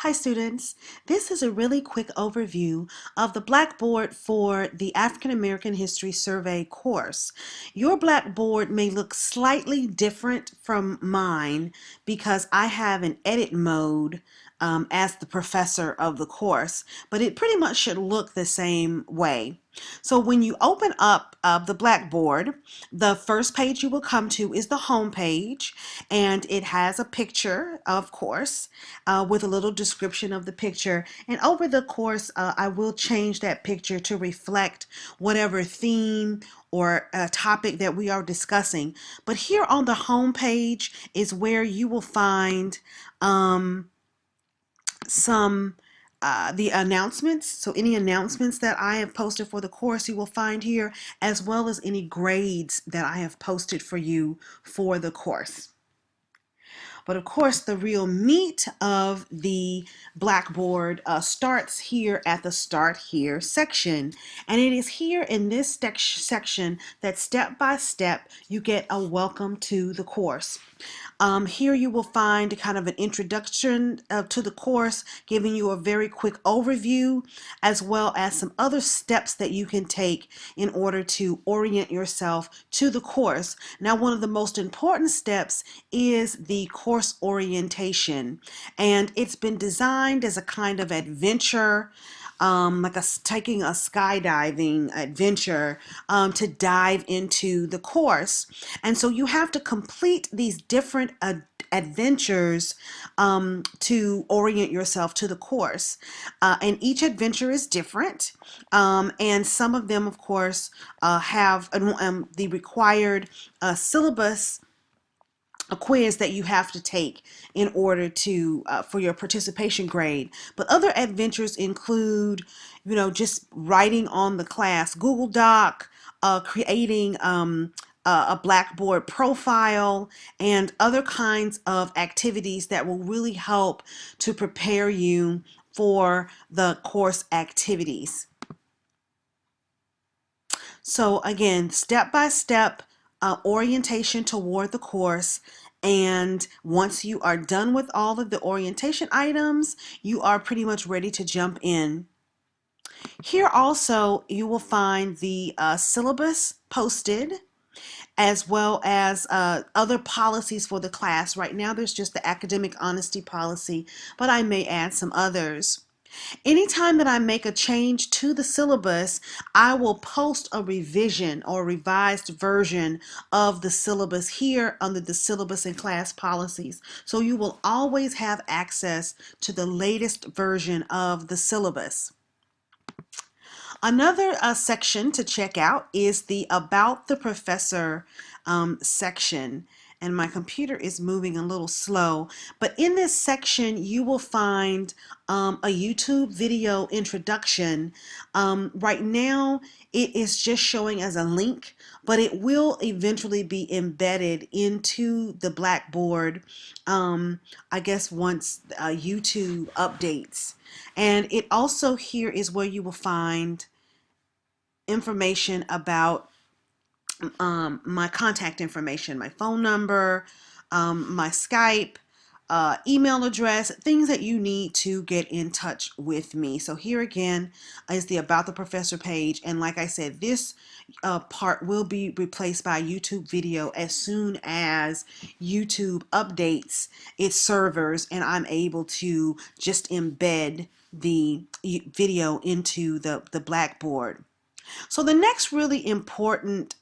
Hi students, this is a really quick overview of the Blackboard for the African American History Survey course. Your Blackboard may look slightly different from mine because I have an edit mode as the professor of the course, but it pretty much should look the same way. So when you open up the Blackboard, the first page you will come to is the home page, and it has a picture, of course, with a little description of the picture. And over the course, I will change that picture to reflect whatever theme or topic that we are discussing. But here on the home page is where you will find some the announcements. So any announcements that I have posted for the course you will find here, as well as any grades that I have posted for you for the course. But of course, the real meat of the Blackboard starts here at the Start Here section. And it is here in this section that step by step you get a welcome to the course. Here you will find kind of an introduction to the course, giving you a very quick overview, as well as some other steps that you can take in order to orient yourself to the course. Now, one of the most important steps is the course orientation, and it's been designed as a kind of adventure, like taking a skydiving adventure to dive into the course. And so you have to complete these different adventures to orient yourself to the course. And each adventure is different. And some of them, of course, have the required syllabus, a quiz that you have to take in order to for your participation grade. But other adventures include, just writing on the class Google Doc, creating a Blackboard profile, and other kinds of activities that will really help to prepare you for the course activities. So again, step by step orientation toward the course. And once you are done with all of the orientation items, you are pretty much ready to jump in. Here also you will find the syllabus posted, as well as other policies for the class. Right now there's just the academic honesty policy, but I may add some others. Anytime that I make a change to the syllabus, I will post a revision or revised version of the syllabus here under the syllabus and class policies. So you will always have access to the latest version of the syllabus. Another section to check out is the About the Professor section. And my computer is moving a little slow, but in this section you will find a YouTube video introduction. Right now it is just showing as a link, but it will eventually be embedded into the Blackboard, I guess once YouTube updates. And it also here is where you will find information about my contact information, my phone number, my Skype, email address, things that you need to get in touch with me. So here again is the About the Professor page, and like I said, this part will be replaced by YouTube video as soon as YouTube updates its servers and I'm able to just embed the video into the Blackboard. So the next really important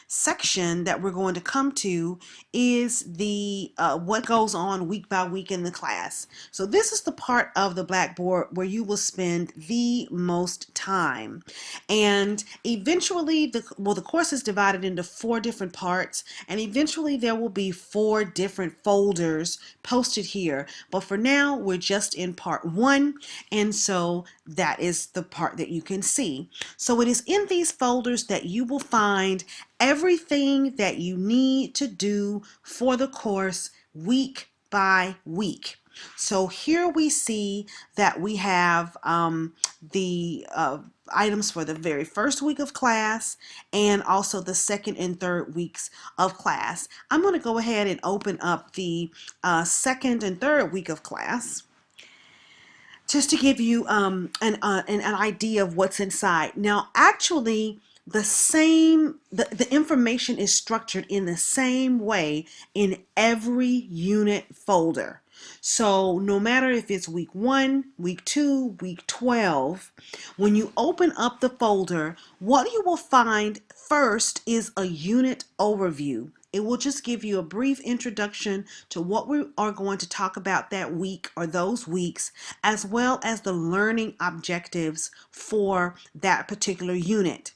section that we're going to come to is the what goes on week by week in the class. So this is the part of the Blackboard where you will spend the most time. And eventually, the course is divided into 4 different parts, and eventually there will be 4 different folders posted here. But for now, we're just in part 1, and so that is the part that you can see. So it is in these folders that you will find everything that you need to do for the course week by week. So here we see that we have the items for the very first week of class and also the second and third weeks of class. I'm going to go ahead and open up the second and third week of class. just to give you an idea of what's inside. Now, actually, the information is structured in the same way in every unit folder. So no matter if it's week 1, week 2, week 12, when you open up the folder, what you will find first is a unit overview. It will just give you a brief introduction to what we are going to talk about that week or those weeks, as well as the learning objectives for that particular unit.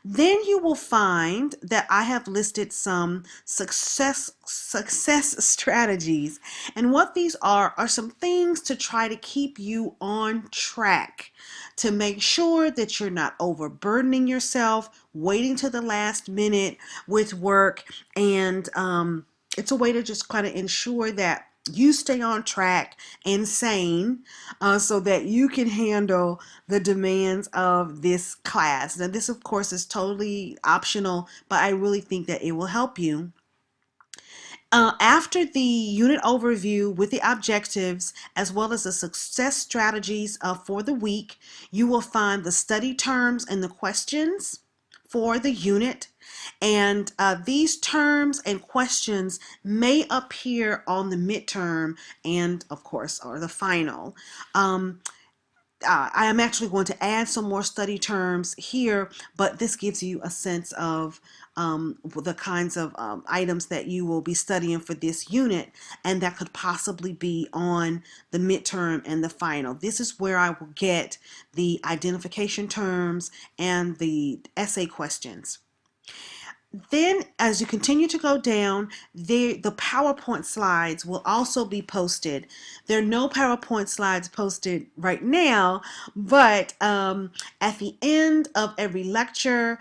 Then you will find that I have listed some success strategies. And what these are some things to try to keep you on track, to make sure that you're not overburdening yourself, waiting to the last minute with work. And it's a way to just kind of ensure that you stay on track and sane, so that you can handle the demands of this class. Now, this, of course, is totally optional, but I really think that it will help you. After the unit overview with the objectives as well as the success strategies for the week, you will find the study terms and the questions for the unit. And these terms and questions may appear on the midterm and, of course, or the final. I am actually going to add some more study terms here, but this gives you a sense of the kinds of items that you will be studying for this unit and that could possibly be on the midterm and the final. This is where I will get the identification terms and the essay questions. Then, as you continue to go down, the PowerPoint slides will also be posted. There are no PowerPoint slides posted right now, but at the end of every lecture,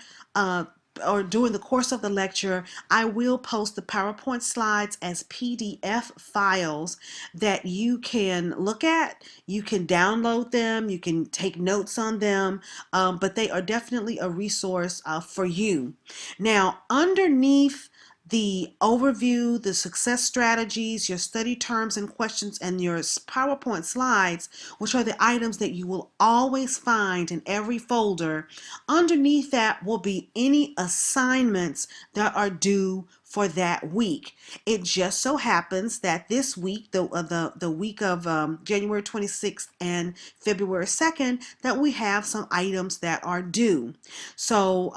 or during the course of the lecture, I will post the PowerPoint slides as PDF files that you can look at. You can download them, you can take notes on them, but they are definitely a resource for you. Now, underneath the overview, the success strategies, your study terms and questions, and your PowerPoint slides, which are the items that you will always find in every folder, underneath that will be any assignments that are due for that week. It just so happens that this week, the week of January 26th and February 2nd, that we have some items that are due. So,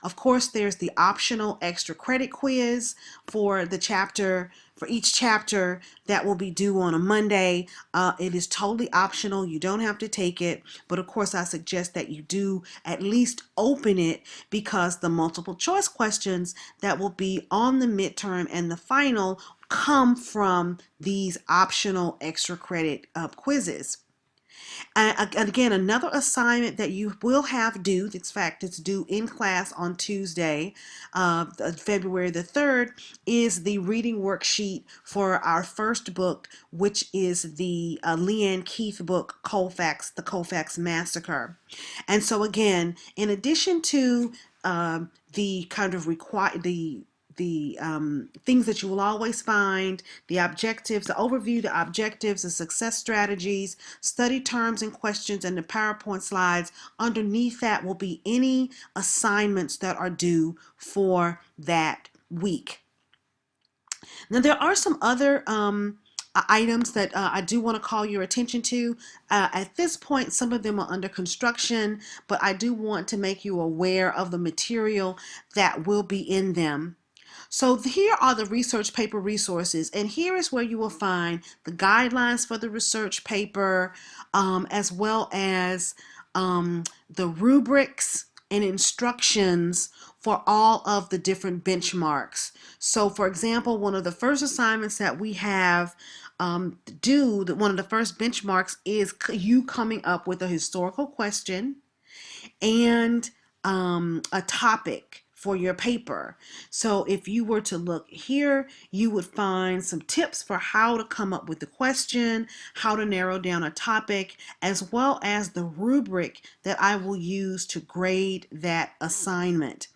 of course, there's the optional extra credit quiz for the chapter, for each chapter that will be due on a Monday. It is totally optional. You don't have to take it, but of course I suggest that you do at least open it, because the multiple choice questions that will be on the midterm and the final come from these optional extra credit quizzes. And again, another assignment that you will have due, in fact, it's due in class on Tuesday, February the 3rd, is the reading worksheet for our first book, which is the Leanne Keith book, The Colfax Massacre. And so again, in addition to the kind of the things that you will always find, the objectives, the overview, the objectives, the success strategies, study terms and questions, and the PowerPoint slides. Underneath that will be any assignments that are due for that week. Now, there are some other items that I do want to call your attention to. At this point, some of them are under construction, but I do want to make you aware of the material that will be in them. So here are the research paper resources, and here is where you will find the guidelines for the research paper, as well as the rubrics and instructions for all of the different benchmarks. So for example, one of the first assignments that we have one of the first benchmarks is you coming up with a historical question and a topic for your paper. So if you were to look here, you would find some tips for how to come up with the question, how to narrow down a topic, as well as the rubric that I will use to grade that assignment.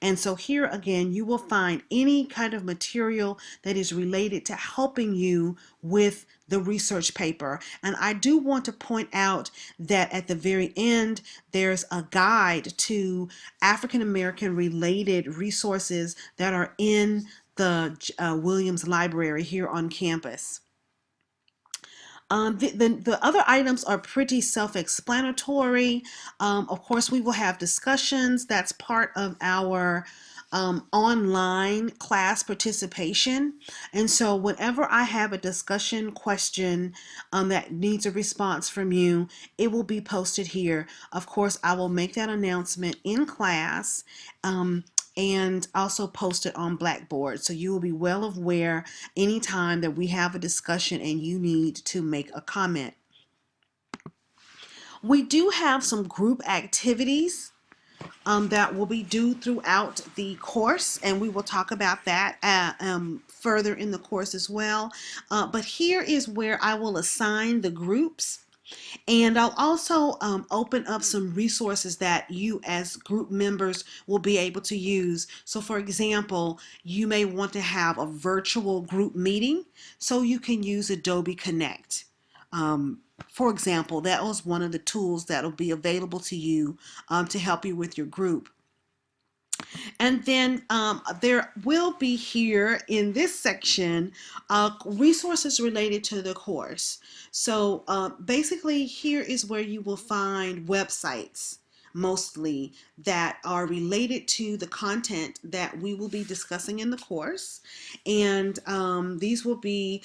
And so here again, you will find any kind of material that is related to helping you with the research paper. And I do want to point out that at the very end, there's a guide to African American related resources that are in the Williams Library here on campus. The other items are pretty self-explanatory. Of course, we will have discussions. That's part of our online class participation. And so whenever I have a discussion question that needs a response from you, it will be posted here. Of course, I will make that announcement in class. And also post it on Blackboard. So you will be well aware anytime that we have a discussion and you need to make a comment. We do have some group activities that will be due throughout the course, and we will talk about that further in the course as well. But here is where I will assign the groups. And I'll also open up some resources that you as group members will be able to use. So for example, you may want to have a virtual group meeting, so you can use Adobe Connect. For example, that was one of the tools that will be available to you to help you with your group. And then there will be here in this section resources related to the course. So basically here is where you will find websites mostly that are related to the content that we will be discussing in the course. And these will be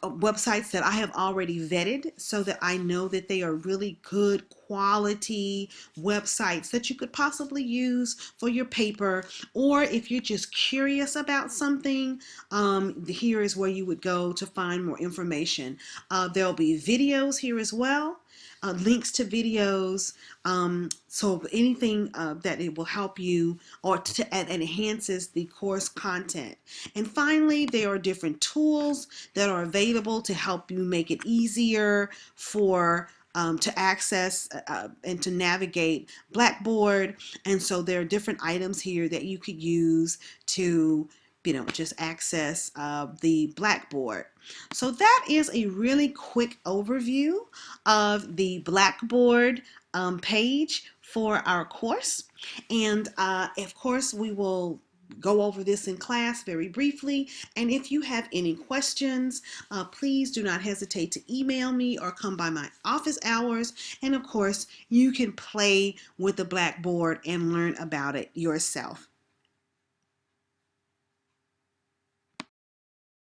websites that I have already vetted so that I know that they are really good quality websites that you could possibly use for your paper, or if you're just curious about something, here is where you would go to find more information. There'll be videos here as well. Links to videos, so anything that it will help you or and enhances the course content. And finally, there are different tools that are available to help you make it easier for to access and to navigate Blackboard. And so there are different items here that you could use to just access the Blackboard. So that is a really quick overview of the Blackboard page for our course. And of course, we will go over this in class very briefly. And if you have any questions, please do not hesitate to email me or come by my office hours. And of course, you can play with the Blackboard and learn about it yourself.